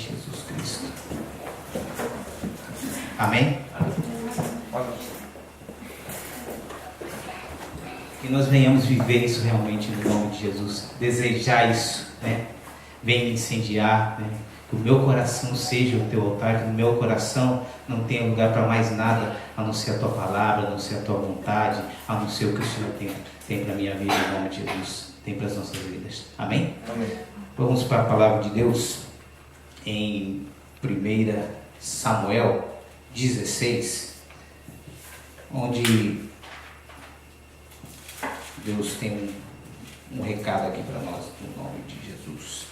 Jesus Cristo. Amém? Que nós venhamos viver isso realmente no nome de Jesus. Desejar isso, né? Venha incendiar, né? Que o meu coração seja o teu altar, que no meu coração não tenha lugar para mais nada, a não ser a tua palavra, a não ser a tua vontade, a não ser o que o Senhor tem para a minha vida, em nome de Jesus, tem para as nossas vidas. Amém? Amém. Vamos para a palavra de Deus em 1 Samuel 16, onde Deus tem um recado aqui para nós, no nome de Jesus.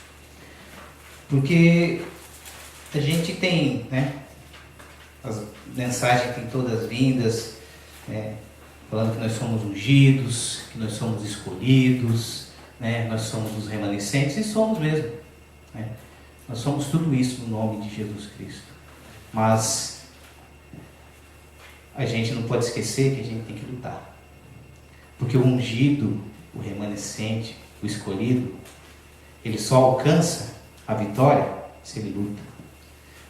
Porque a gente tem, né, as mensagens têm todas vindas, né, falando que nós somos ungidos, que nós somos escolhidos, né, nós somos os remanescentes, e somos mesmo. Né? Nós somos tudo isso no nome de Jesus Cristo. Mas a gente não pode esquecer que a gente tem que lutar. Porque o ungido, o remanescente, o escolhido, ele só alcança a vitória se ele luta.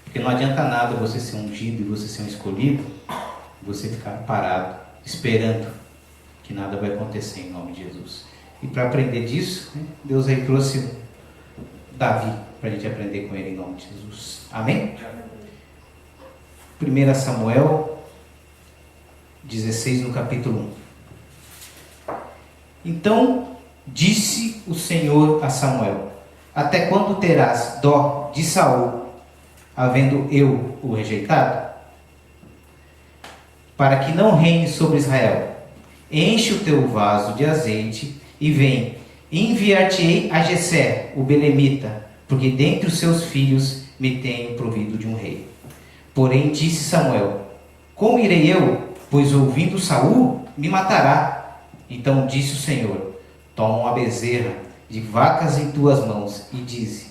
Porque não adianta nada você ser ungido e você ser um escolhido, você ficar parado, esperando que nada vai acontecer em nome de Jesus. E para aprender disso, né, Deus aí trouxe Davi para a gente aprender com ele em nome de Jesus. Amém? 1 Samuel 16, no capítulo 1. Então disse o Senhor a Samuel: até quando terás dó de Saul, havendo eu o rejeitado? Para que não reine sobre Israel. Enche o teu vaso de azeite e vem. Enviar-te-ei a Jessé, o belemita, porque dentre os seus filhos me tenho provido de um rei. Porém disse Samuel: como irei eu? Pois ouvindo Saul, me matará. Então disse o Senhor: toma uma bezerra de vacas em tuas mãos e dize: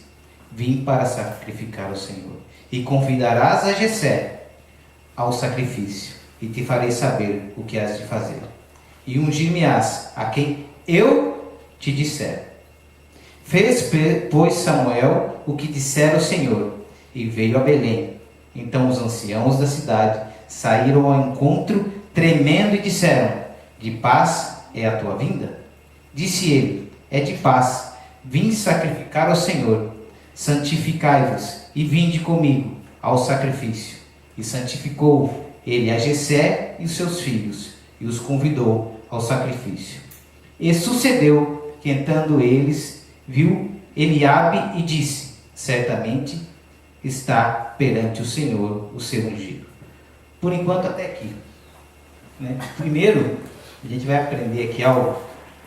vim para sacrificar ao Senhor. E convidarás a Jessé ao sacrifício, e te farei saber o que has de fazer. E ungir-me-ás a quem eu te disser. Fez, pois, Samuel o que dissera o Senhor, e veio a Belém. Então os anciãos da cidade saíram ao encontro, tremendo, e disseram: de paz é a tua vinda? Disse ele: é de paz. Vim sacrificar ao Senhor. Santificai-vos e vinde comigo ao sacrifício. E santificou ele a Jessé e os seus filhos, e os convidou ao sacrifício. E sucedeu que, entrando eles, viu Eliabe e disse: certamente está perante o Senhor o seu ungido. Por enquanto até aqui, né? Primeiro a gente vai aprender aqui algo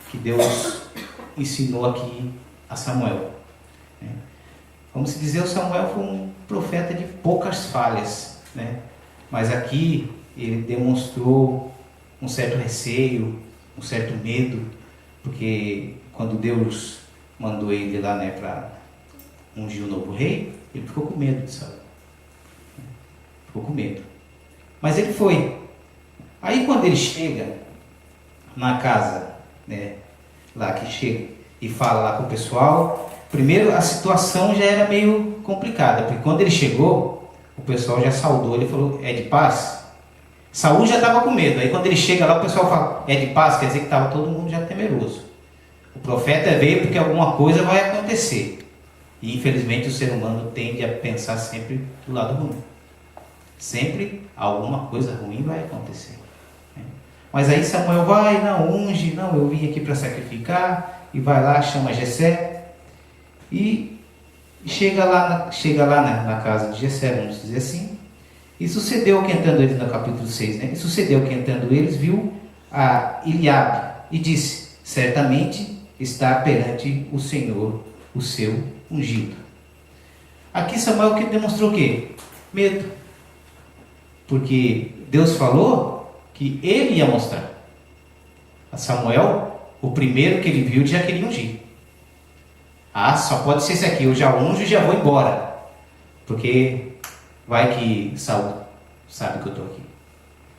que Deus ensinou aqui a Samuel, né? Vamos dizer, o Samuel foi um profeta de poucas falhas, né? Mas aqui ele demonstrou um certo receio, um certo medo, porque quando Deus mandou ele lá, né, para ungir o novo rei, ele ficou com medo de Saul. Ficou com medo. Mas ele foi. Aí quando ele chega na casa, né, lá que chega e fala lá com o pessoal, primeiro a situação já era meio complicada, porque quando ele chegou, o pessoal já saudou, ele falou: é de paz? Saul já estava com medo. Aí quando ele chega lá, o pessoal fala: é de paz? Quer dizer que estava todo mundo já temeroso. O profeta veio porque alguma coisa vai acontecer. E infelizmente o ser humano tende a pensar sempre do lado ruim. Sempre alguma coisa ruim vai acontecer. Mas aí Samuel vai, não, unge, não, eu vim aqui para sacrificar, e vai lá, chama Jessé, e chega lá na casa de Jessé, vamos dizer assim. E sucedeu que, entrando eles, no capítulo 6, né? E sucedeu que, entrando eles, viu a Eliabe e disse: certamente está perante o Senhor o seu ungido. Aqui Samuel que demonstrou o quê? Medo. Porque Deus falou que ele ia mostrar. A Samuel, o primeiro que ele viu, já queria ungir. Ah, só pode ser esse aqui, eu já unjo e já vou embora. Porque vai que Saul sabe que eu estou aqui.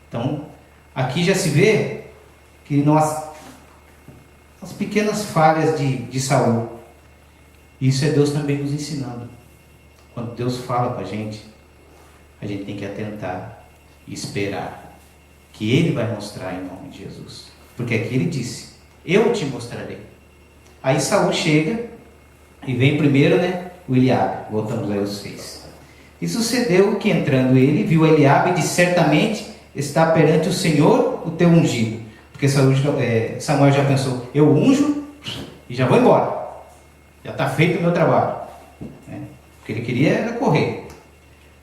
Então, aqui já se vê que as pequenas falhas de Saul, isso é Deus também nos ensinando. quando Deus fala com a gente tem que atentar e esperar que Ele vai mostrar em nome de Jesus. Porque aqui Ele disse, eu te mostrarei. Aí Saul chega e vem primeiro, o Eliabe. Voltamos aí aos 6. E sucedeu que entrando ele, viu Eliabe e disse, certamente está perante o Senhor o teu ungido. Porque Samuel já pensou, eu unjo e já vou embora. Já está feito o meu trabalho. O que ele queria era correr.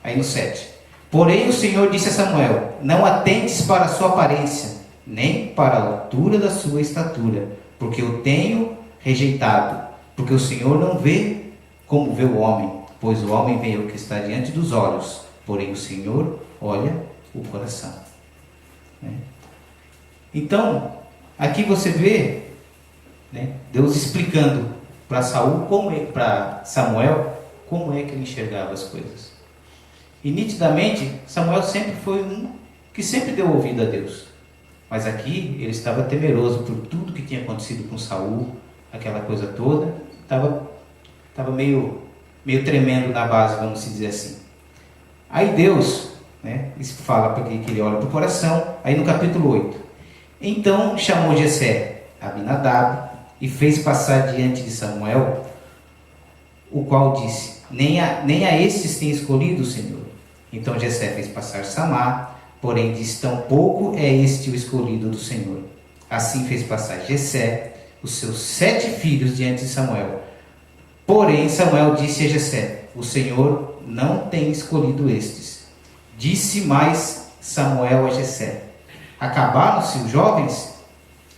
Aí no 7. Porém o Senhor disse a Samuel, não atentes para a sua aparência, nem para a altura da sua estatura, porque eu tenho rejeitado. Porque o Senhor não vê como vê o homem, pois o homem vê o que está diante dos olhos, porém o Senhor olha o coração. Então, aqui você vê Deus explicando para Samuel como é que ele enxergava as coisas. E nitidamente, Samuel sempre foi um que sempre deu ouvido a Deus. Mas aqui ele estava temeroso por tudo que tinha acontecido com Saul, aquela coisa toda. Estava meio tremendo na base, vamos dizer assim. Aí Deus, isso fala porque que ele olha para o coração. Aí no capítulo 8. Então chamou Jessé, Abinadab, e fez passar diante de Samuel, o qual disse, nem a estes tem escolhido o Senhor. Então Jessé fez passar Samá, porém disse, tampouco é este o escolhido do Senhor. Assim fez passar Jessé, os seus 7 filhos diante de Samuel. Porém Samuel disse a Jessé, o Senhor não tem escolhido estes. Disse mais Samuel a Jessé, acabaram-se os jovens?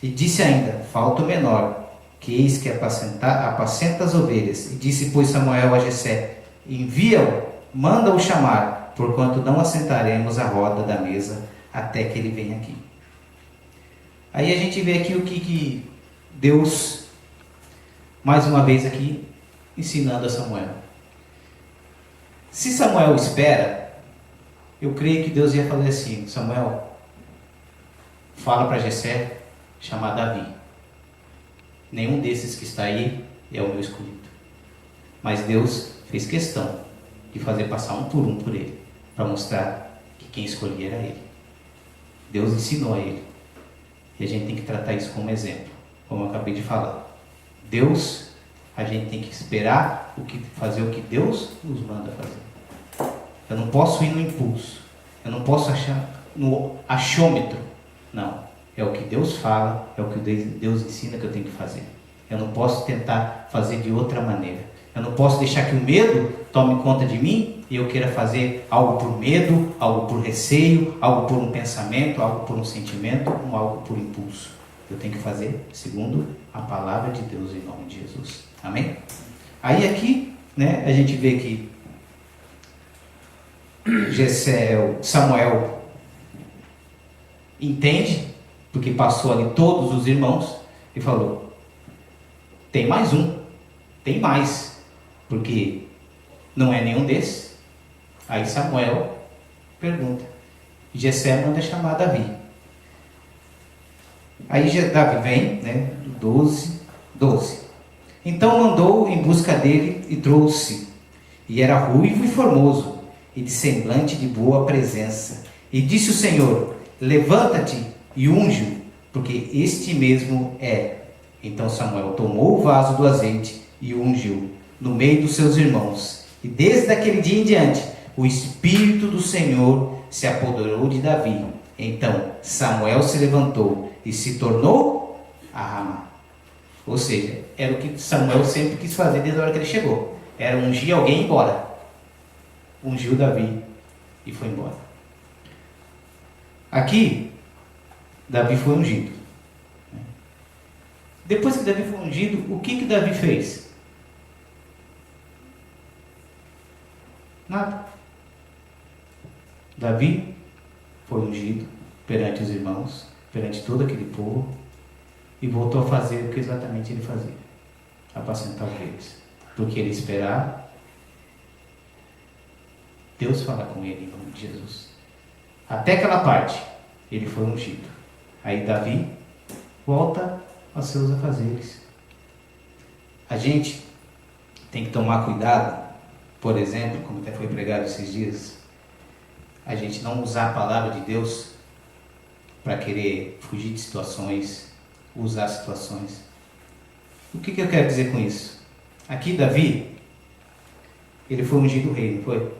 E disse ainda, falta o menor, que eis que apacenta as ovelhas. E disse, pois, Samuel a Jessé, envia-o, manda-o chamar, porquanto não assentaremos à roda da mesa até que ele venha aqui. Aí a gente vê aqui o que Deus, mais uma vez aqui, ensinando a Samuel. Se Samuel espera, eu creio que Deus ia fazer assim, Samuel, fala para Jessé chamar Davi. Nenhum desses que está aí é o meu escolhido. Mas Deus fez questão de fazer passar um por ele, para mostrar que quem escolhia era ele. Deus ensinou a ele. E a gente tem que tratar isso como exemplo, como eu acabei de falar. Deus, a gente tem que esperar fazer o que Deus nos manda fazer. Eu não posso ir no impulso. Eu não posso achar no achômetro. Não. É o que Deus fala, é o que Deus ensina que eu tenho que fazer. Eu não posso tentar fazer de outra maneira. Eu não posso deixar que o medo tome conta de mim e eu queira fazer algo por medo, algo por receio, algo por um pensamento, algo por um sentimento, ou algo por impulso. Eu tenho que fazer segundo a palavra de Deus em nome de Jesus. Amém? Aí aqui, a gente vê que Samuel entende, porque passou ali todos os irmãos, e falou, tem mais um, tem mais, porque não é nenhum desses. Aí Samuel pergunta, Jessé manda chamar Davi. Aí Davi vem, 12. Então mandou em busca dele e trouxe, e era ruivo e formoso, e de semblante de boa presença. E disse o Senhor, levanta-te e unge-o, porque este mesmo é. Então Samuel tomou o vaso do azeite e ungiu no meio dos seus irmãos. E desde aquele dia em diante, o Espírito do Senhor se apoderou de Davi. Então Samuel se levantou e se tornou a Ramá. Ou seja, era o que Samuel sempre quis fazer desde a hora que ele chegou. Era ungir alguém e ir embora. Ungiu Davi e foi embora. Aqui, Davi foi ungido. Depois que Davi foi ungido, o que Davi fez? Nada. Davi foi ungido perante os irmãos, perante todo aquele povo, e voltou a fazer o que exatamente ele fazia: apacentar ovelhas. Porque ele esperava Deus falar com ele em nome de Jesus. Até aquela parte, ele foi ungido. Aí Davi volta aos seus afazeres. A gente tem que tomar cuidado, por exemplo, como até foi pregado esses dias, a gente não usar a palavra de Deus para querer fugir de situações, usar situações. O que eu quero dizer com isso? Aqui Davi, ele foi ungido rei, não foi?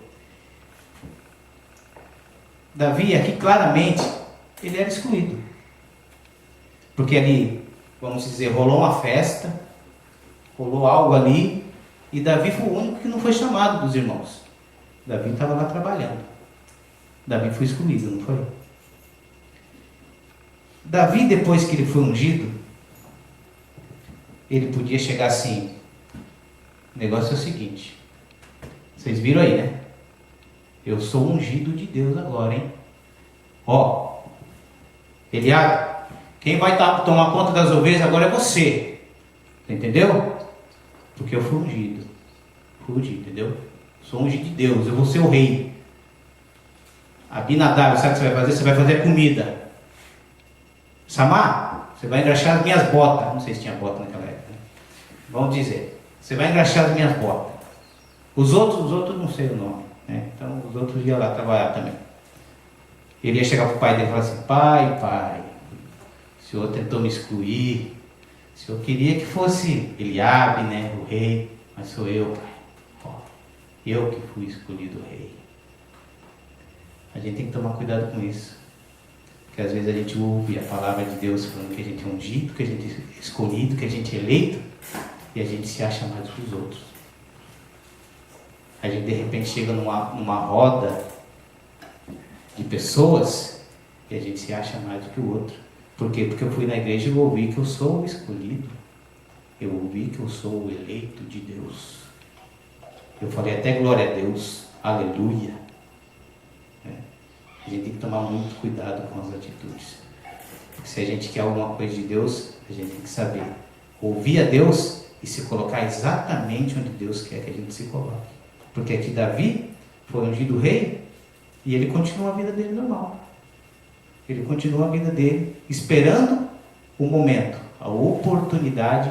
Davi, aqui claramente, ele era excluído. Porque ali, vamos dizer, rolou uma festa, rolou algo ali, e Davi foi o único que não foi chamado dos irmãos. Davi estava lá trabalhando. Davi foi excluído, não foi? Davi, depois que ele foi ungido, ele podia chegar assim: o negócio é o seguinte, vocês viram aí, né? Eu sou ungido de Deus agora, hein? Ó, Eliabe, quem vai tomar conta das ovelhas agora é você. Entendeu? Porque eu fui ungido. Fui ungido, entendeu? Sou ungido de Deus, eu vou ser o rei. Abinadab, sabe o que você vai fazer? Você vai fazer comida. Samar, você vai engraxar as minhas botas. Não sei se tinha bota naquela época, né? Vamos dizer, você vai engraxar as minhas botas. Os outros não sei o nome, né? Então os outros iam lá trabalhar também. Ele ia chegar para o pai dele e falar assim: pai, o senhor tentou me excluir, o senhor queria que fosse Eliabe, né, o rei, mas sou eu, pai. Ó, eu que fui escolhido rei. A gente tem que tomar cuidado com isso, porque às vezes a gente ouve a palavra de Deus falando que a gente é ungido, que a gente é escolhido, que a gente é eleito, e a gente se acha mais que os outros. A gente de repente chega numa roda de pessoas e a gente se acha mais do que o outro. Por quê? Porque eu fui na igreja e eu ouvi que eu sou o escolhido. Eu ouvi que eu sou o eleito de Deus. Eu falei até glória a Deus, aleluia. A gente tem que tomar muito cuidado com as atitudes. Porque se a gente quer alguma coisa de Deus, a gente tem que saber ouvir a Deus e se colocar exatamente onde Deus quer que a gente se coloque. Porque aqui Davi foi ungido rei e ele continua a vida dele normal. Ele continua a vida dele esperando o momento, a oportunidade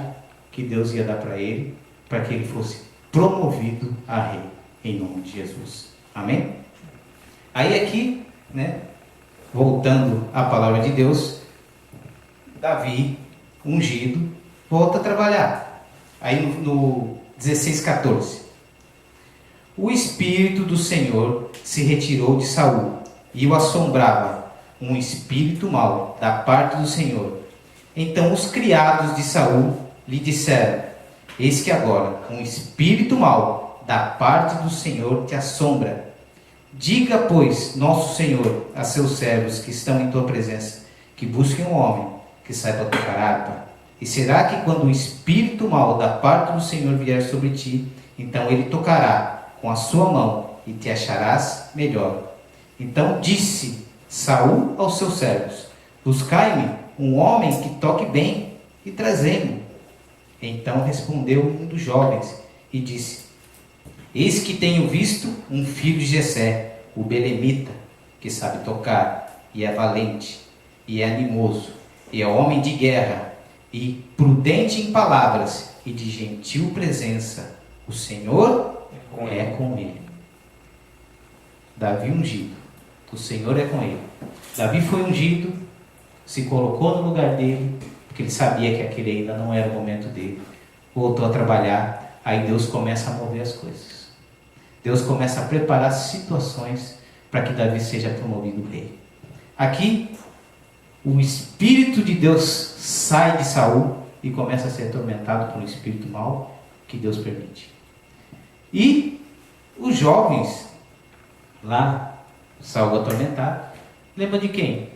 que Deus ia dar para ele, para que ele fosse promovido a rei, em nome de Jesus. Amém? Aí aqui, né, voltando à palavra de Deus, Davi, ungido, volta a trabalhar. Aí no 16:14. O Espírito do Senhor se retirou de Saul e o assombrava um espírito mau da parte do Senhor. Então os criados de Saul lhe disseram: eis que agora um espírito mau da parte do Senhor te assombra. Diga, pois, nosso Senhor a seus servos que estão em tua presença, que busquem um homem que saiba tocar harpa. E será que quando o espírito mau da parte do Senhor vier sobre ti, então ele tocará com a sua mão e te acharás melhor. Então disse Saul aos seus servos: buscai-me um homem que toque bem e trazei-me. Então respondeu um dos jovens e disse: eis que tenho visto um filho de Jessé, o belemita, que sabe tocar, e é valente, e é animoso, e é homem de guerra, e prudente em palavras, e de gentil presença. O Senhor é com ele. Davi ungido. O Senhor é com ele. Davi foi ungido, se colocou no lugar dele, porque ele sabia que aquele ainda não era o momento dele. Voltou a trabalhar. Aí Deus começa a mover as coisas. Deus começa a preparar situações para que Davi seja promovido rei. Aqui, o Espírito de Deus sai de Saul e começa a ser atormentado por um espírito mau que Deus permite. E os jovens, lá, Saul atormentado, lembra de quem?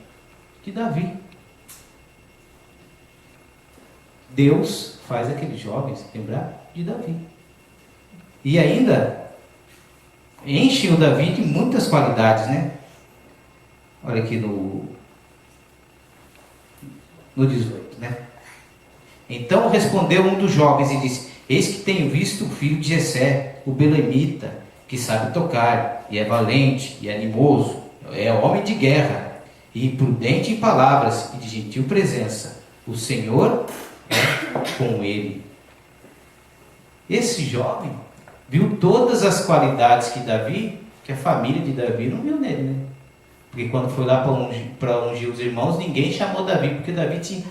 De Davi. Deus faz aqueles jovens lembrar de Davi. E ainda enche o Davi de muitas qualidades, né? Olha aqui no 18, né? Então respondeu um dos jovens e disse: eis que tenho visto o filho de Jessé, o belemita, que sabe tocar, e é valente, e é animoso, é homem de guerra, e prudente em palavras, e de gentil presença. O Senhor é com ele. Esse jovem viu todas as qualidades que a família de Davi não viu nele, né? Porque quando foi lá para ungir os irmãos, ninguém chamou Davi, porque Davi tinha,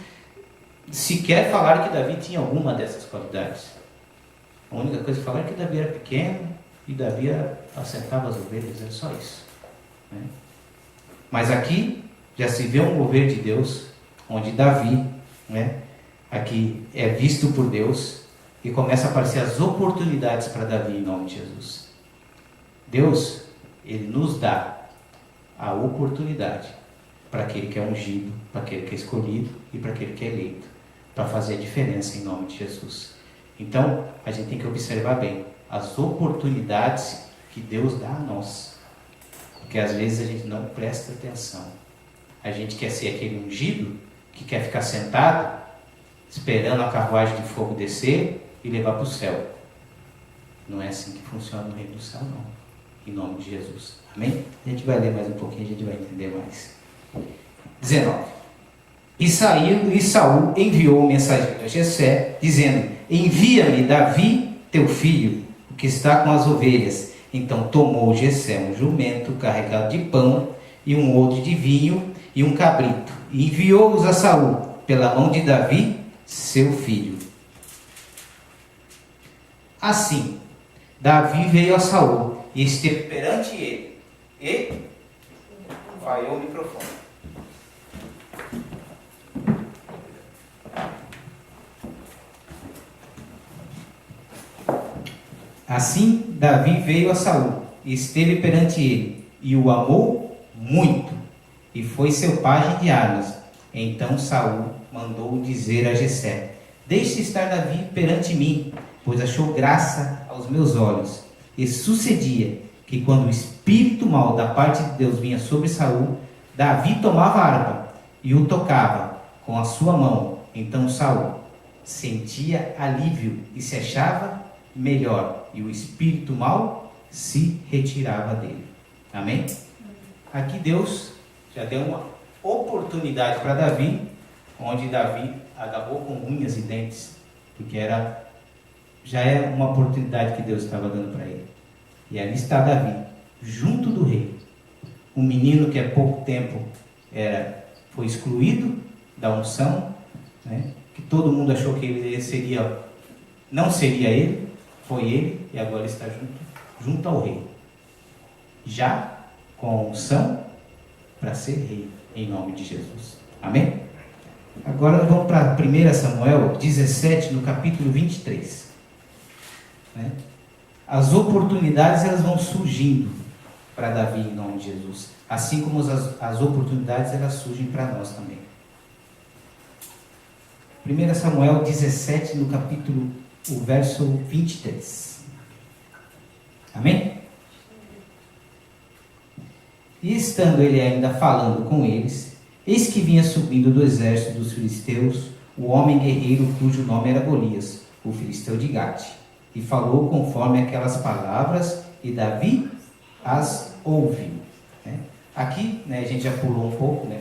sequer falaram que Davi tinha alguma dessas qualidades. A única coisa que falaram é que Davi era pequeno e Davi assentava as ovelhas, é só isso, né? Mas aqui já se vê um mover de Deus, onde Davi, né, aqui é visto por Deus e começa a aparecer as oportunidades para Davi em nome de Jesus. Deus, Ele nos dá a oportunidade para aquele que é ungido, para aquele que é escolhido e para aquele que é eleito, para fazer a diferença em nome de Jesus. Então, a gente tem que observar bem as oportunidades que Deus dá a nós, porque às vezes a gente não presta atenção. A gente quer ser aquele ungido que quer ficar sentado esperando a carruagem de fogo descer e levar para o céu. Não é assim que funciona no reino do céu, não. Em nome de Jesus. Amém? A gente vai ler mais um pouquinho, a gente vai entender mais. 19. E Saul enviou um mensageiro a Jessé, dizendo: envia-me Davi, teu filho, o que está com as ovelhas. Então tomou Jessé um jumento carregado de pão e um odre de vinho e um cabrito, e enviou-os a Saul pela mão de Davi, seu filho. Assim, Davi veio a Saul e esteve perante ele. E falhou o microfone. Assim, Davi veio a Saul e esteve perante ele, e o amou muito, e foi seu pajem de armas. Então Saul mandou dizer a Jessé: deixe estar Davi perante mim, pois achou graça aos meus olhos. E sucedia que quando o espírito mau da parte de Deus vinha sobre Saul, Davi tomava a harpa e o tocava com a sua mão. Então Saul sentia alívio e se achava melhor, e o espírito mau se retirava dele. Amém? Aqui Deus já deu uma oportunidade para Davi, onde Davi agarrou com unhas e dentes, porque já é uma oportunidade que Deus estava dando para ele. E ali está Davi, junto do rei, um menino que há pouco tempo foi excluído da unção, né? Que todo mundo achou que ele não seria ele, foi ele, e agora está junto ao rei, já com a unção para ser rei, em nome de Jesus. Amém? Agora nós vamos para 1 Samuel 17, no capítulo 23. Né? As oportunidades, elas vão surgindo para Davi em nome de Jesus, assim como as oportunidades, elas surgem para nós também. 1 Samuel 17, no capítulo, o verso 23. Amém? E estando ele ainda falando com eles, eis que vinha subindo do exército dos filisteus o homem guerreiro cujo nome era Golias, o filisteu de Gate, e falou conforme aquelas palavras, e Davi as ouviu. Né? Aqui, né, a gente já pulou um pouco, né,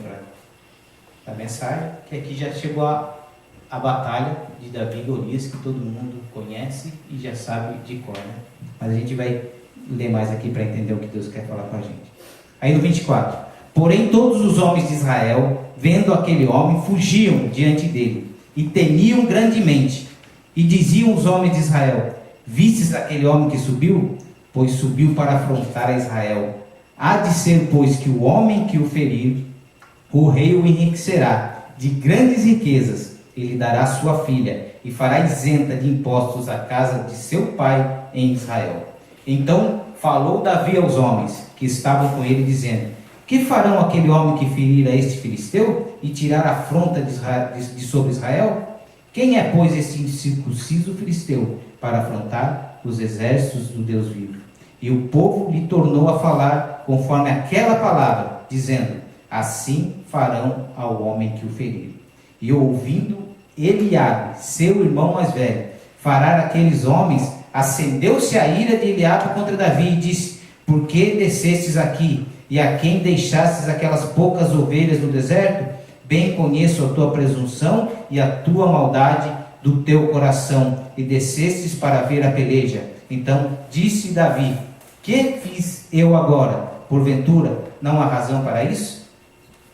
para a mensagem, que aqui já chegou a batalha de Davi e Golias, que todo mundo conhece e já sabe de cor, né? Mas a gente vai ler mais aqui para entender o que Deus quer falar com a gente. Aí no 24: porém todos os homens de Israel, vendo aquele homem, fugiam diante dele, e temiam grandemente, e diziam os homens de Israel: vistes aquele homem que subiu? Pois subiu para afrontar a Israel. Há de ser, pois, que o homem que o ferir, o rei o enriquecerá de grandes riquezas, ele dará sua filha, e fará isenta de impostos a casa de seu pai em Israel. Então falou Davi aos homens que estavam com ele, dizendo: que farão aquele homem que ferir a este filisteu e tirar a afronta de sobre Israel? Quem é, pois, este incircunciso filisteu para afrontar os exércitos do Deus vivo? E o povo lhe tornou a falar conforme aquela palavra, dizendo: assim farão ao homem que o ferir. E ouvindo Eliabe, seu irmão mais velho, falar aqueles homens, acendeu-se a ira de Eliabe contra Davi e disse: por que descestes aqui? E a quem deixastes aquelas poucas ovelhas no deserto? Bem conheço a tua presunção e a tua maldade do teu coração e descestes para ver a peleja. Então disse Davi: que fiz eu agora? Porventura, não há razão para isso?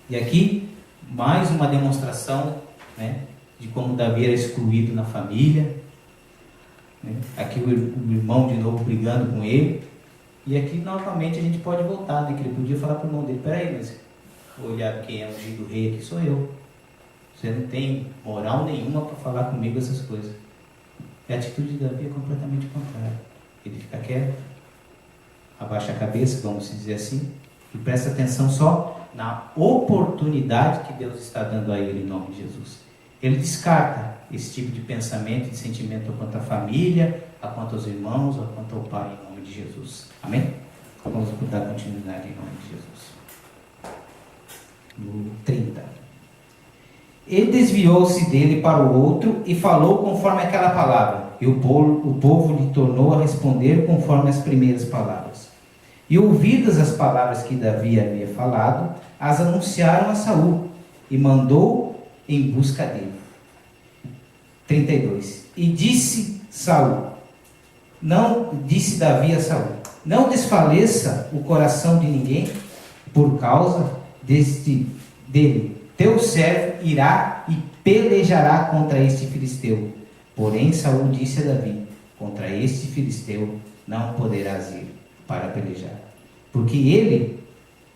E aqui, mais uma demonstração, né, de como Davi era excluído na família. Aqui o irmão de novo brigando com ele. E aqui novamente a gente pode voltar, né, que ele podia falar para o irmão dele: peraí, mas olhar quem é o ungido rei aqui sou eu. Você não tem moral nenhuma para falar comigo essas coisas. E a atitude de Davi é completamente contrária. Ele fica quieto, abaixa a cabeça, vamos dizer assim, e presta atenção só na oportunidade que Deus está dando a ele em nome de Jesus. Ele descarta esse tipo de pensamento e sentimento quanto à família, quanto aos irmãos, quanto ao Pai, em nome de Jesus. Amém? Vamos dar continuidade em nome de Jesus. No 30. Ele desviou-se dele para o outro e falou conforme aquela palavra. E o povo lhe tornou a responder conforme as primeiras palavras. E ouvidas as palavras que Davi havia falado, as anunciaram a Saul e mandou em busca dele. 32. E disse Davi a Saul: não desfaleça o coração de ninguém por causa dele. Teu servo irá e pelejará contra este filisteu. Porém Saul disse a Davi: contra este filisteu não poderás ir para pelejar,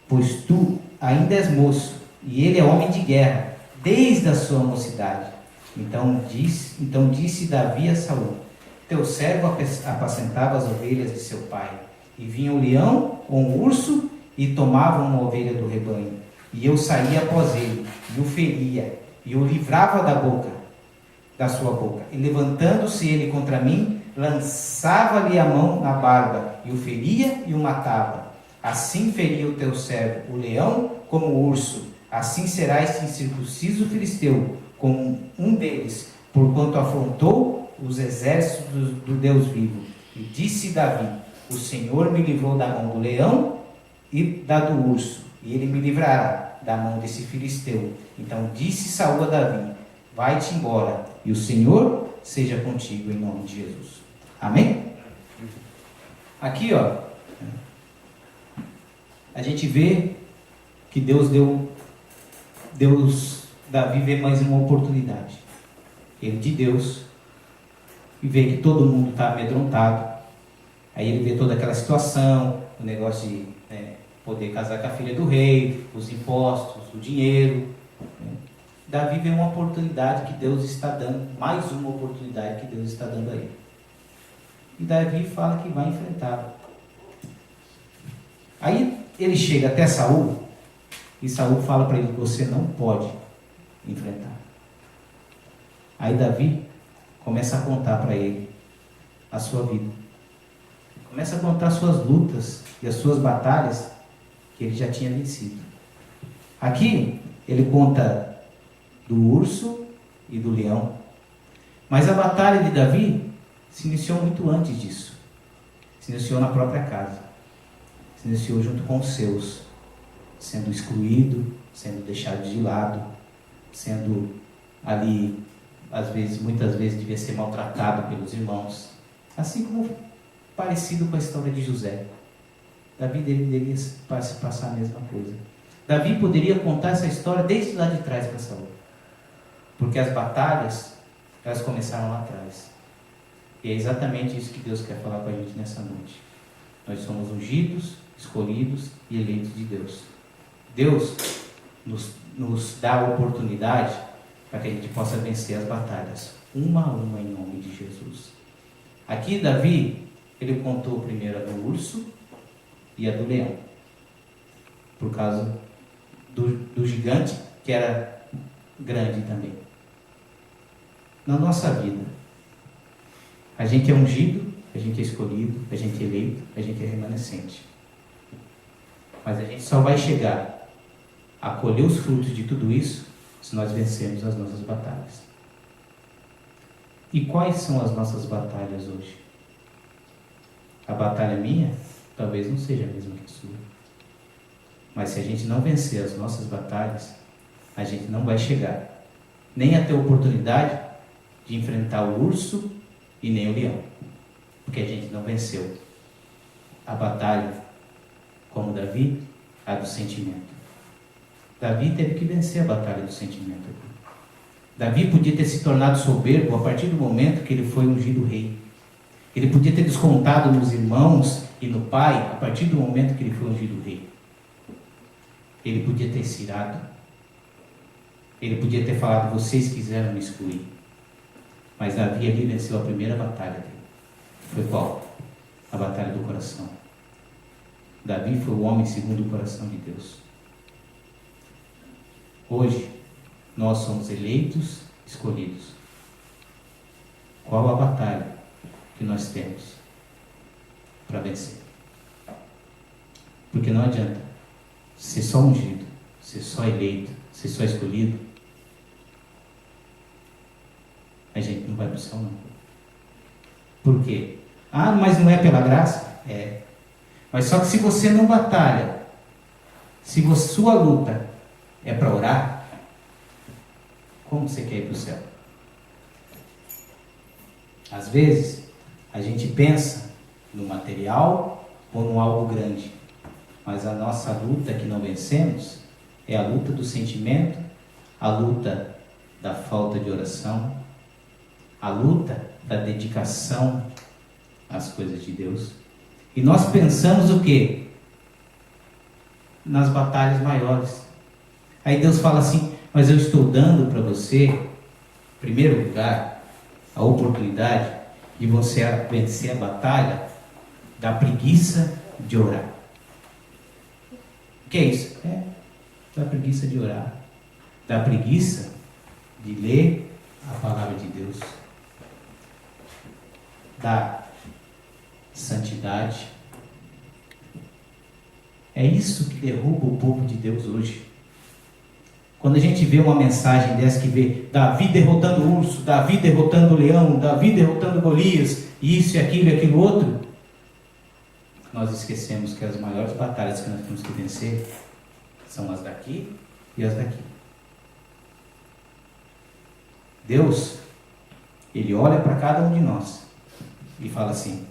pois tu ainda és moço, e ele é homem de guerra, desde a sua mocidade. Então disse Davi a Saul: teu servo apacentava as ovelhas de seu pai, e vinha o leão ou um urso e tomava uma ovelha do rebanho, e eu saía após ele, e o feria, e o livrava da sua boca, e levantando-se ele contra mim, lançava-lhe a mão na barba, e o feria e o matava. Assim feria o teu servo o leão como o urso, assim será este incircunciso filisteu como um deles, porquanto afrontou os exércitos do Deus vivo. E disse Davi: o Senhor me livrou da mão do leão e da do urso, e ele me livrará da mão desse filisteu. Então disse Saul a Davi: vai-te embora, e o Senhor seja contigo, em nome de Jesus. Amém? Aqui, a gente vê que Davi vê mais uma oportunidade. Ele de Deus, e vê que todo mundo está amedrontado. Aí ele vê toda aquela situação, o negócio de poder casar com a filha do rei, os impostos, o dinheiro. Davi vê uma oportunidade que Deus está dando, mais uma oportunidade que Deus está dando a ele. E Davi fala que vai enfrentá-lo. Aí ele chega até Saul, e Saul fala para ele: você não pode enfrentar. Aí Davi começa a contar para ele a sua vida. Começa a contar as suas lutas e as suas batalhas que ele já tinha vencido. Aqui ele conta do urso e do leão. Mas a batalha de Davi se iniciou muito antes disso. Se iniciou na própria casa. Se iniciou junto com os seus, sendo excluído, sendo deixado de lado, sendo ali, muitas vezes devia ser maltratado pelos irmãos. Assim como parecido com a história de José. Davi deveria passar a mesma coisa. Davi poderia contar essa história desde lá de trás para Saul. Porque as batalhas, elas começaram lá atrás. E é exatamente isso que Deus quer falar com a gente nessa noite. Nós somos ungidos, escolhidos e eleitos de Deus. Deus nos dá a oportunidade para que a gente possa vencer as batalhas, uma a uma, em nome de Jesus. Aqui Davi, ele contou primeiro a do urso e a do leão, por causa do gigante, que era grande também. Na nossa vida, a gente é ungido, a gente é escolhido, a gente é eleito, a gente é remanescente. Mas a gente só vai chegar a colher os frutos de tudo isso se nós vencermos as nossas batalhas. E quais são as nossas batalhas hoje? A batalha minha talvez não seja a mesma que a sua. Mas se a gente não vencer as nossas batalhas, a gente não vai chegar nem a ter oportunidade de enfrentar o urso e nem o leão, porque a gente não venceu a batalha como Davi, a do sentimento. Davi teve que vencer a batalha do sentimento. Davi podia ter se tornado soberbo a partir do momento que ele foi ungido rei. Ele podia ter descontado nos irmãos e no pai a partir do momento que ele foi ungido rei. Ele podia ter se irado. Ele podia ter falado: vocês quiseram me excluir. Mas Davi ali venceu a primeira batalha dele. Foi qual? A batalha do coração. Davi foi o homem segundo o coração de Deus. Hoje, nós somos eleitos, escolhidos. Qual a batalha que nós temos para vencer? Porque não adianta ser só ungido, ser só eleito, ser só escolhido. A gente não vai para o céu, não. Por quê? Ah, mas não é pela graça? É. Mas só que se você não batalha, se sua luta é para orar, como você quer ir para o céu? Às vezes, a gente pensa no material ou no algo grande, mas a nossa luta que não vencemos é a luta do sentimento, a luta da falta de oração, a luta da dedicação às coisas de Deus. E nós pensamos o quê? Nas batalhas maiores. Aí Deus fala assim: mas eu estou dando para você, em primeiro lugar, a oportunidade de você vencer a batalha da preguiça de orar. O que é isso? Da preguiça de orar, da preguiça de ler a palavra de Deus, da santidade. É isso que derruba o povo de Deus hoje. Quando a gente vê uma mensagem dessa que vê Davi derrotando o urso, Davi derrotando o leão, Davi derrotando Golias, isso e aquilo outro, nós esquecemos que as maiores batalhas que nós temos que vencer são as daqui e as daqui. Deus, Ele olha para cada um de nós e fala assim: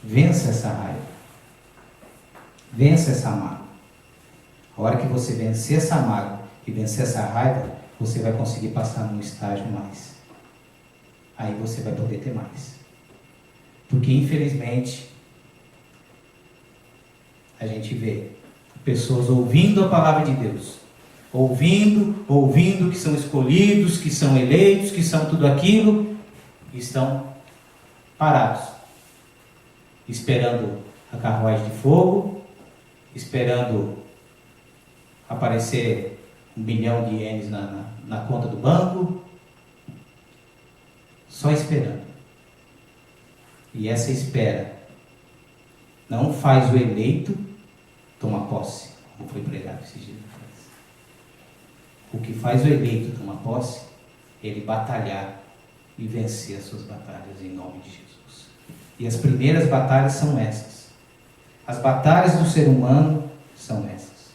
vença essa raiva, vença essa mágoa. A hora que você vencer essa mágoa e vencer essa raiva, você vai conseguir passar num estágio mais. Aí você vai poder ter mais. Porque infelizmente a gente vê pessoas ouvindo a palavra de Deus, ouvindo que são escolhidos, que são eleitos, que são tudo aquilo, e estão parados, esperando a carruagem de fogo, esperando aparecer 1 bilhão de ienes na conta do banco, só esperando. E essa espera não faz o eleito tomar posse, como foi pregado esses dias atrás. O que faz o eleito tomar posse, ele batalhar e vencer as suas batalhas em nome de Jesus. E as primeiras batalhas são essas. As batalhas do ser humano são essas.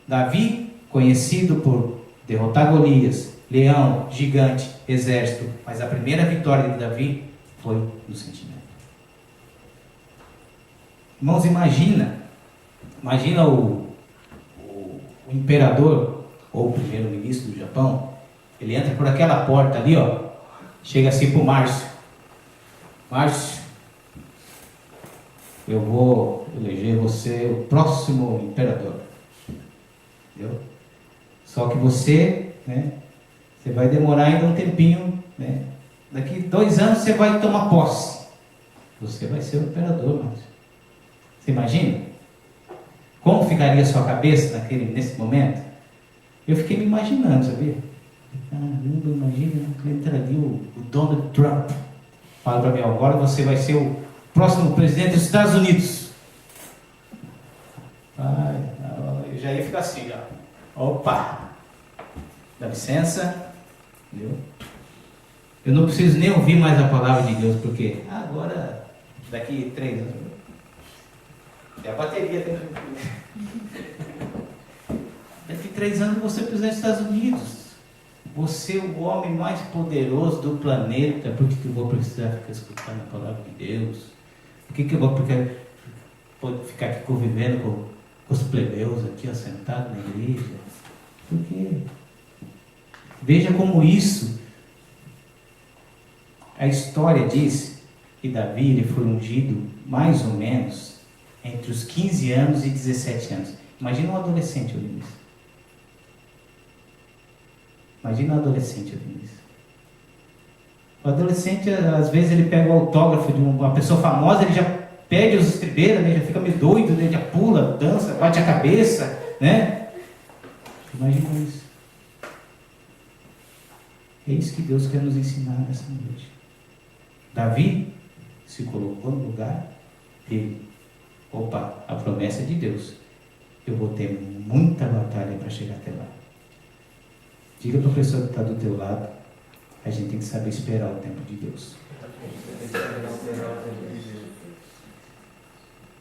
Davi, conhecido por derrotar Golias, leão, gigante, exército, mas a primeira vitória de Davi foi no sentimento. Irmãos, imagina o imperador ou o primeiro-ministro do Japão, ele entra por aquela porta ali, ó, chega assim pro Márcio: Márcio, eu vou eleger você o próximo imperador. Entendeu? Só que você, você vai demorar ainda um tempinho, daqui 2 anos você vai tomar posse. Você vai ser o imperador, Márcio. Você imagina? Como ficaria a sua cabeça nesse momento? Eu fiquei me imaginando, sabia? Caramba, imagina, entraria o Donald Trump. Fala para mim: agora você vai ser o próximo presidente dos Estados Unidos. Eu já ia ficar assim, já. Opa! Dá licença. Entendeu? Eu não preciso nem ouvir mais a palavra de Deus, porque agora, daqui 3 anos, e a bateria tem que... Daqui 3 anos você é presidente dos Estados Unidos. Você é o homem mais poderoso do planeta. Por que eu vou precisar ficar escutando a palavra de Deus? Por que eu vou ficar aqui convivendo com os plebeus aqui, ó, sentado na igreja? Por quê? Veja como isso. A história diz que Davi ele foi ungido mais ou menos entre os 15 anos e 17 anos. Imagina um adolescente ouvindo isso. Imagina um adolescente ouvindo isso. O adolescente, às vezes, ele pega o autógrafo de uma pessoa famosa, ele já perde os estribeiras, né? Já fica meio doido, né? Já pula, dança, bate a cabeça, né? Imagina isso. É isso que Deus quer nos ensinar nessa noite. Davi se colocou no lugar dele. Opa, a promessa é de Deus. Eu vou ter muita batalha para chegar até lá. Diga para a pessoa que está do teu lado, a gente tem que saber esperar o tempo de Deus.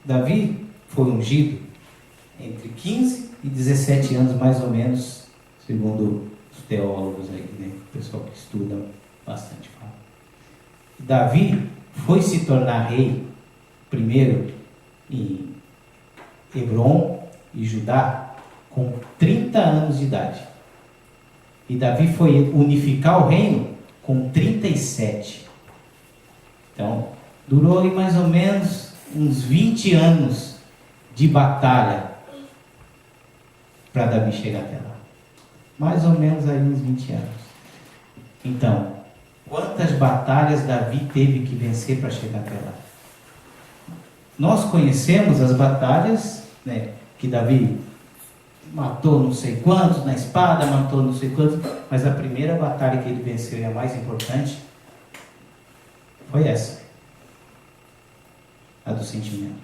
Davi foi ungido entre 15 e 17 anos, mais ou menos, segundo os teólogos aí, né? O pessoal que estuda bastante fala. Davi foi se tornar rei primeiro em Hebrom e Judá com 30 anos de idade. E Davi foi unificar o reino com 37. Então, durou aí mais ou menos uns 20 anos de batalha para Davi chegar até lá. Mais ou menos aí uns 20 anos. Então, quantas batalhas Davi teve que vencer para chegar até lá? Nós conhecemos as batalhas, né, que Davi matou não sei quantos na espada, matou não sei quantos, mas a primeira batalha que ele venceu e a mais importante foi essa. A do sentimento.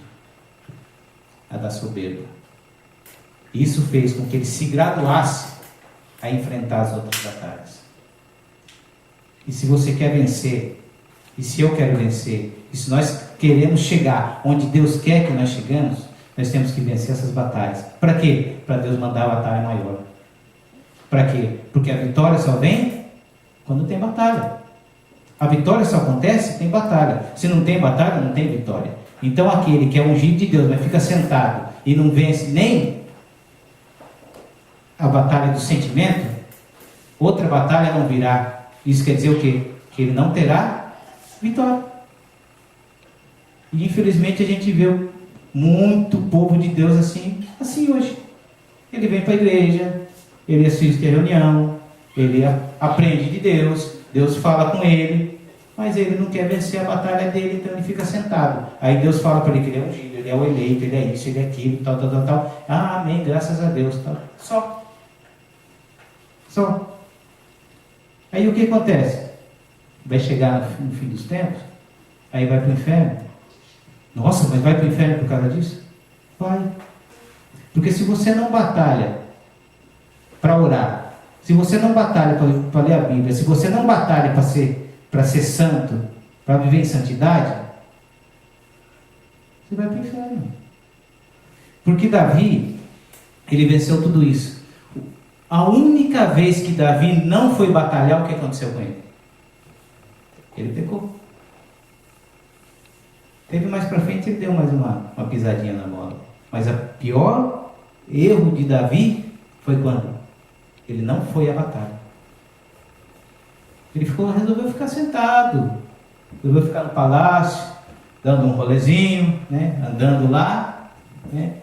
A da soberba. Isso fez com que ele se graduasse a enfrentar as outras batalhas. E se você quer vencer, e se eu quero vencer, e se nós queremos chegar onde Deus quer que nós chegamos, nós temos que vencer essas batalhas. Para quê? Para Deus mandar a batalha maior. Para quê? Porque a vitória só vem quando tem batalha. A vitória só acontece se tem batalha. Se não tem batalha, não tem vitória. Então aquele que é ungido de Deus, mas fica sentado e não vence nem a batalha do sentimento, outra batalha não virá. Isso quer dizer o quê? Que ele não terá vitória. E infelizmente a gente vê muito povo de Deus assim hoje. Ele vem para a igreja, ele assiste a reunião, ele aprende de Deus, Deus fala com ele, mas ele não quer vencer a batalha dele, então ele fica sentado. Aí Deus fala para ele que ele é ungido, ele é o eleito, ele é isso, ele é aquilo, tal. Ah, amém, graças a Deus, tal. Só. Aí o que acontece? Vai chegar no fim dos tempos, aí vai para o inferno. Nossa, mas vai para o inferno por causa disso? Vai. Porque se você não batalha para orar, se você não batalha para ler a Bíblia, se você não batalha para ser santo, para viver em santidade, você vai para o inferno. Porque Davi, ele venceu tudo isso. A única vez que Davi não foi batalhar, o que aconteceu com ele? Ele pecou. Teve mais para frente, ele deu mais uma pisadinha na bola. Mas o pior erro de Davi foi quando? Ele não foi à batalha. Ele resolveu ficar sentado. Resolveu ficar no palácio, dando um rolezinho, né? Andando lá, né?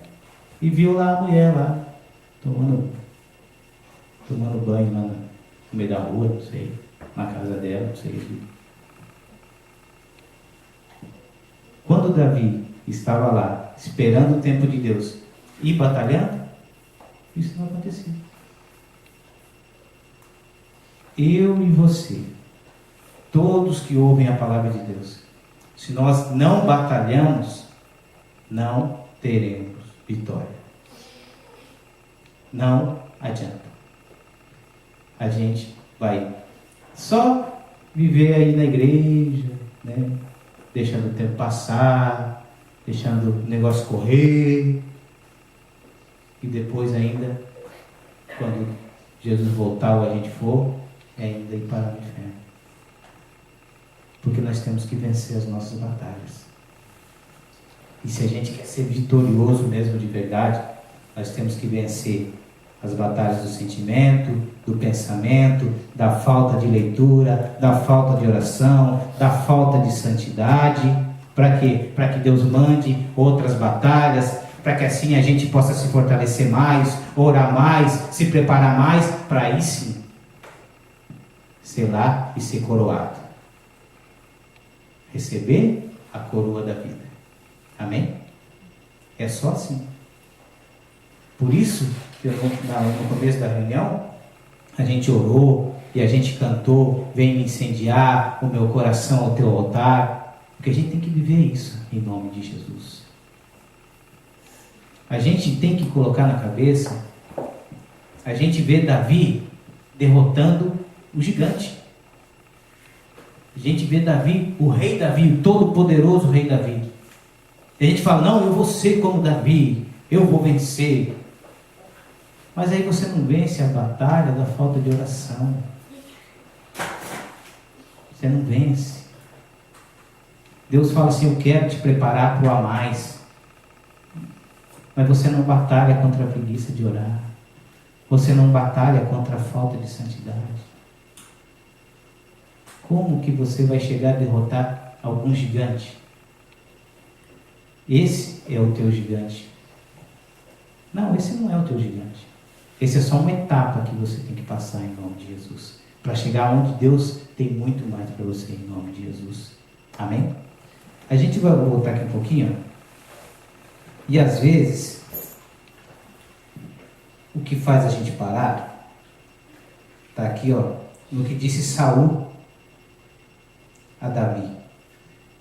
E viu lá a mulher lá, tomando banho lá no meio da rua, não sei, na casa dela, não sei. Quando Davi estava lá, esperando o tempo de Deus e batalhando, isso não acontecia. Eu e você, todos que ouvem a palavra de Deus, se nós não batalhamos, não teremos vitória. Não adianta. A gente vai só viver aí na igreja, né? Deixando o tempo passar, deixando o negócio correr, e depois ainda, quando Jesus voltar ou a gente for, é ainda ir parar no inferno. Porque nós temos que vencer as nossas batalhas. E se a gente quer ser vitorioso mesmo de verdade, nós temos que vencer as batalhas do sentimento, do pensamento, da falta de leitura, da falta de oração, da falta de santidade. Para quê? Para que Deus mande outras batalhas, para que assim a gente possa se fortalecer mais, orar mais, se preparar mais, para aí sim selar e ser coroado. Receber a coroa da vida. Amém? É só assim. Por isso, que no começo da reunião, a gente orou e a gente cantou, vem me incendiar o meu coração ao teu altar, porque a gente tem que viver isso em nome de Jesus. A gente tem que colocar na cabeça, a gente vê Davi derrotando o gigante. A gente vê Davi, o rei Davi, o todo-poderoso rei Davi. E a gente fala, não, eu vou ser como Davi, eu vou vencer. Mas aí você não vence a batalha da falta de oração. Você não vence. Deus fala assim, eu quero te preparar para o a mais. Mas você não batalha contra a preguiça de orar. Você não batalha contra a falta de santidade. Como que você vai chegar a derrotar algum gigante? Esse é o teu gigante. Não, esse não é o teu gigante. Esse é só uma etapa que você tem que passar em nome de Jesus. Para chegar onde Deus tem muito mais para você em nome de Jesus. Amém? A gente vai voltar aqui um pouquinho. E às vezes, o que faz a gente parar, está aqui, ó, no que disse Saul a Davi.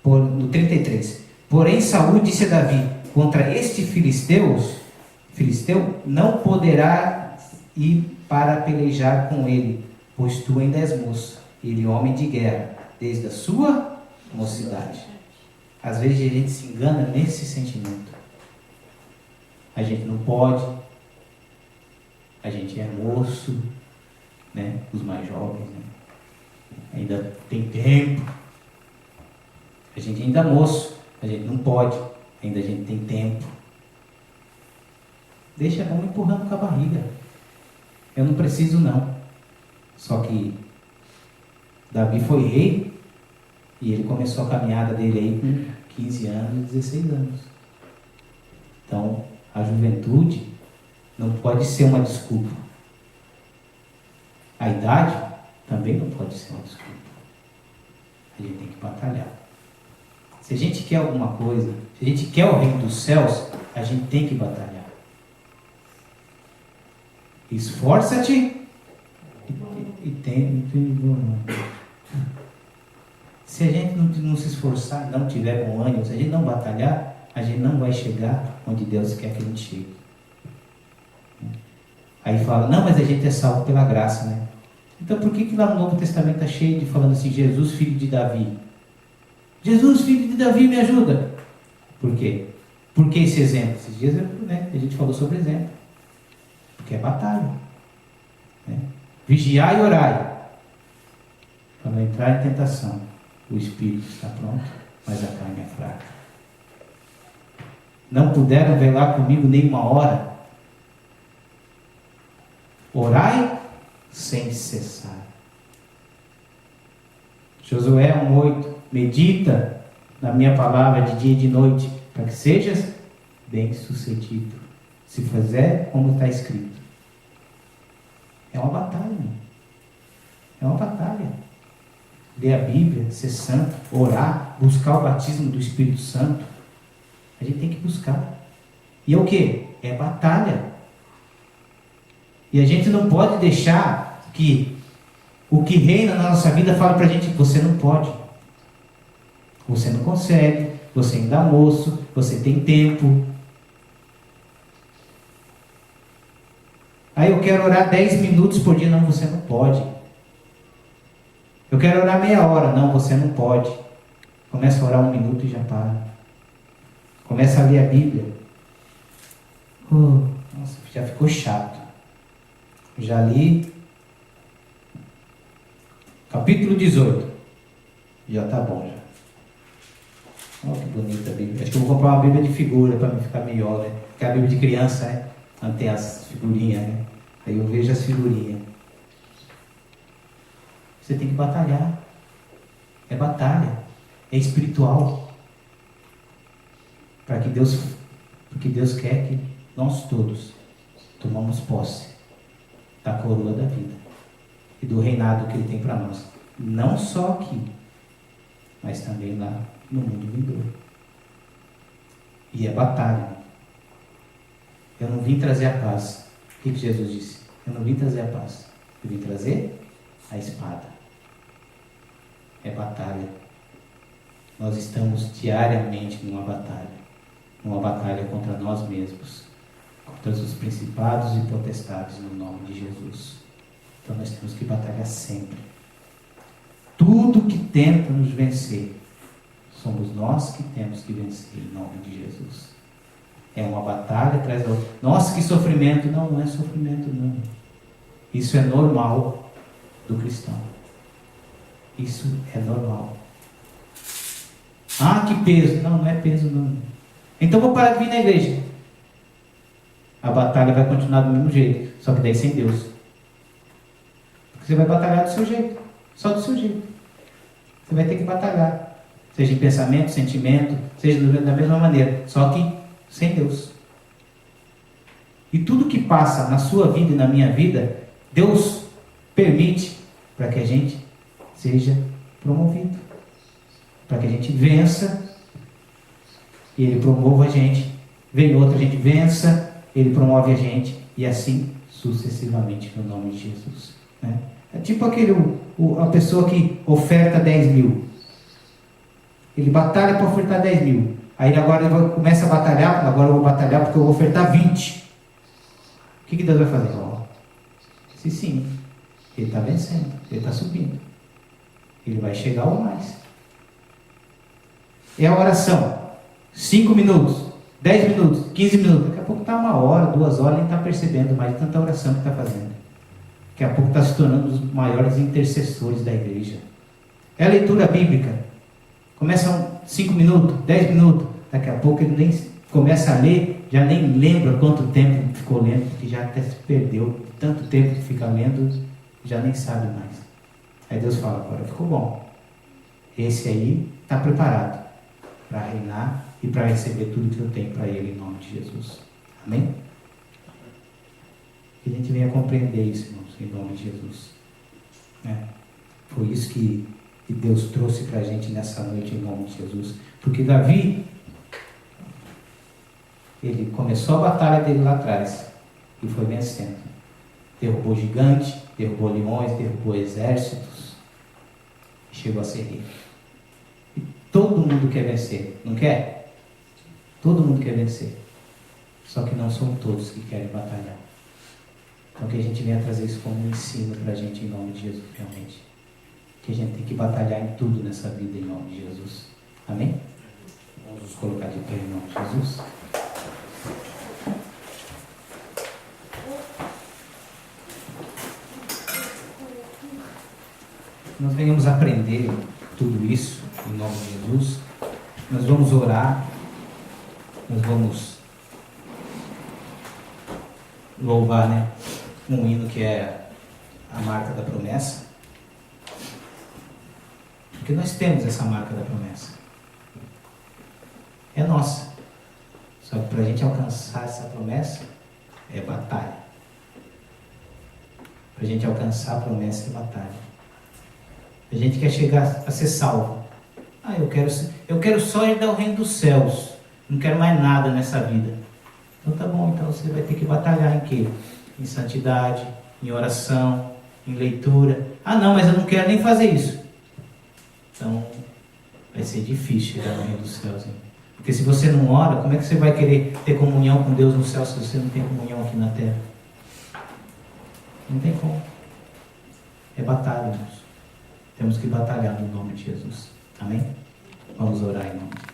No 33. Porém Saul disse a Davi, contra este filisteu não poderá ir para pelejar com ele, pois tu ainda és moço, ele homem de guerra, desde a sua mocidade. Às vezes a gente se engana nesse sentimento. A gente não pode, a gente é moço, né? Os mais jovens, né? Ainda tem tempo. A gente ainda é moço, a gente não pode, ainda a gente tem tempo. Deixa a mão empurrando com a barriga. Eu não preciso não. Só que Davi foi rei e ele começou a caminhada dele aí com 15 anos e 16 anos. Então, a juventude não pode ser uma desculpa. A idade também não pode ser uma desculpa. A gente tem que batalhar. Se a gente quer alguma coisa, se a gente quer o reino dos céus, a gente tem que batalhar. Esforça-te e tem. Se a gente não se esforçar, não tiver bom ânimo, se a gente não batalhar, a gente não vai chegar onde Deus quer que a gente chegue. Aí fala, não, mas a gente é salvo pela graça, né? Então por que lá no Novo Testamento está cheio de falando assim, Jesus, filho de Davi? Jesus, filho de Davi, me ajuda. Por quê? Por que esse exemplo? Esses dias, né, a gente falou sobre exemplo. Porque é batalha. Né? Vigiai e orai. Para não entrar em tentação. O espírito está pronto, mas a carne é fraca. Não puderam velar comigo nem uma hora. Orai sem cessar. Josué 1:8. Medita na minha palavra de dia e de noite, para que sejas bem sucedido. Se fizer como está escrito. É uma batalha, irmão. É uma batalha. Ler a Bíblia, ser santo, orar, buscar o batismo do Espírito Santo. A gente tem que buscar. E é o que? É batalha. E a gente não pode deixar que o que reina na nossa vida fale para a gente, você não pode. Você não consegue, você ainda é moço, você tem tempo. Aí eu quero orar 10 minutos por dia. Não, você não pode. Eu quero orar meia hora. Não, você não pode. Começa a orar 1 minuto e já para. Começa a ler a Bíblia. Nossa, já ficou chato. Já li. Capítulo 18. Já está bom já. Olha que bonita a Bíblia. Acho que eu vou comprar uma Bíblia de figura para ficar melhor, né? Porque a Bíblia de criança, né? Não tem as figurinhas, né? Aí eu vejo as figurinhas. Você tem que batalhar. É batalha. É espiritual. Porque Deus quer que nós todos tomamos posse da coroa da vida e do reinado que Ele tem para nós. Não só aqui, mas também lá no mundo vindouro. E é batalha. Eu não vim trazer a paz. O que Jesus disse? Eu não vim trazer a paz. Eu vim trazer a espada. É batalha. Nós estamos diariamente numa batalha. Uma batalha contra nós mesmos. Contra os principados e potestades no nome de Jesus. Então nós temos que batalhar sempre. Tudo que tenta nos vencer, somos nós que temos que vencer em nome de Jesus. É uma batalha atrás da outra. Nossa, que sofrimento. Não, não é sofrimento não. Isso é normal do cristão. Isso é normal. Ah, que peso. Não, não é peso não. Então vou parar de vir na igreja. A batalha vai continuar do mesmo jeito, só que daí sem Deus. Porque você vai batalhar do seu jeito. Só do seu jeito. Você vai ter que batalhar. Seja em pensamento, sentimento, seja da mesma maneira. Só que sem Deus. E tudo que passa na sua vida e na minha vida, Deus permite para que a gente seja promovido. Para que a gente vença. E Ele promova a gente. Vem outra, a gente vença. Ele promove a gente. E assim sucessivamente no nome de Jesus. Né? É tipo a pessoa que oferta 10 mil. Ele batalha para ofertar 10 mil. Aí agora ele começa a batalhar. Agora eu vou batalhar porque eu vou ofertar 20. O que Deus vai fazer? Sim, ele está vencendo. Ele está subindo. Ele vai chegar ao mais. É a oração. 5 minutos, 10 minutos, 15 minutos. Daqui a pouco está 1 hora, 2 horas. Nem está percebendo mais de tanta oração que está fazendo. Daqui a pouco está se tornando um dos maiores intercessores da igreja. É a leitura bíblica. Começa 5 minutos, 10 minutos. Daqui a pouco ele nem começa a ler, já nem lembra quanto tempo ficou lendo, porque já até se perdeu. Tanto tempo que fica lendo, já nem sabe mais. Aí Deus fala, agora ficou bom. Esse aí está preparado para reinar e para receber tudo que eu tenho para ele em nome de Jesus. Amém? Que a gente venha compreender isso, irmãos, em nome de Jesus. Foi isso que Deus trouxe para a gente nessa noite em nome de Jesus. Porque Davi, ele começou a batalha dele lá atrás e foi vencendo. Derrubou gigante, derrubou leões, derrubou exércitos e chegou a ser rei. E todo mundo quer vencer, não quer? Todo mundo quer vencer. Só que não são todos que querem batalhar. Então que a gente venha trazer isso como um ensino para a gente em nome de Jesus, realmente. Que a gente tem que batalhar em tudo nessa vida em nome de Jesus. Amém? Vamos nos colocar de pé em nome de Jesus. Nós venhamos aprender tudo isso em nome de Jesus. Nós vamos orar. Nós vamos louvar, né? Um hino que é a marca da promessa. Porque nós temos essa marca da promessa. É nossa. Só que para a gente alcançar essa promessa, é batalha. Para a gente alcançar a promessa, é batalha. A gente quer chegar a ser salvo. Eu quero só herdar o reino dos céus. Não quero mais nada nessa vida. Então tá bom, então você vai ter que batalhar em quê? Em santidade, em oração, em leitura. Ah não, mas eu não quero nem fazer isso. Então vai ser difícil chegar no reino dos céus. Hein? Porque se você não ora, como é que você vai querer ter comunhão com Deus no céu se você não tem comunhão aqui na terra? Não tem como. É batalha, irmãos. Temos que batalhar no nome de Jesus. Amém? Vamos orar em nome de Jesus.